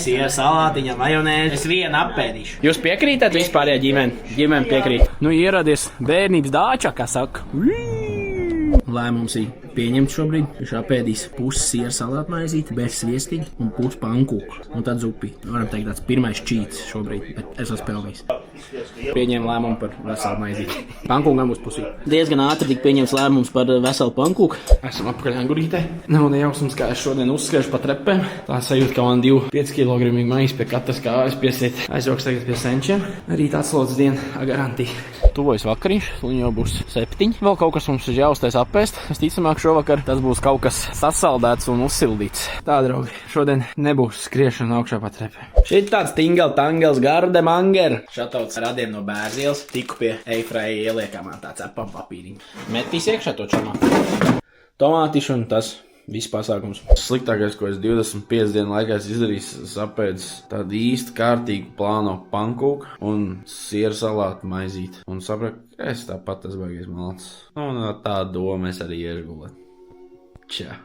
Siera salātiņa, majonēzi. Es vienu apēdīšu. Jūs piekrītat vispār, ja ģimene piekrīt? Nu, ieradies bērnības dāčā, kā saka. Lēmums ir pieņemts šobrīd. Viņš apēdīs pusi siera salātmaizīti, bez sviestiņa un pusi pankūku. Un tad zupi. Varam teikt, tāds pirmais čīts šobrīd, bet es esmu pelnījis. Pieņēma lēmumu par veselu maizīti. Pankūkam būs pusī. Diezgan ātri tika pieņemts lēmums par veselu pankūku. Esam apakaļ angurītē. Nav nejausmas, kā es šodien uzskriešu pa trepēm. Tā sajūta, ka man 5 kg maizi pie katras kājas piesiet. Aizjoks tagad pie senčiem. Rīt atslodzes diena garantija. Tuvojas vakariņš, un jau būs 7. Vēl kaut kas mums ir jāuztais apēst. Visticamāk šovakar tas būs kaut kas sasaldēts un uzsildīts. Tā, draugi, šodien nebūs skriešana augšā pa trepēm. Šit tāds tingel-tangels garde manger. Šatauts radiem no Bērzielas. Tiku pie eifrēja ieliekamā tāds apam papīriņu. Metīs iekšā to čamā. Tomātišu un tas. Viss pasākums. Sliktākais, ko es 25 dienu laikā izdarīju, apēdis tādu īsti kārtīgu plāno pankūku un siera salātu maizīti. Un sapratu, ka es tāpat tas baigies malts. Un tā doma es arī iešu gulēt. Čau.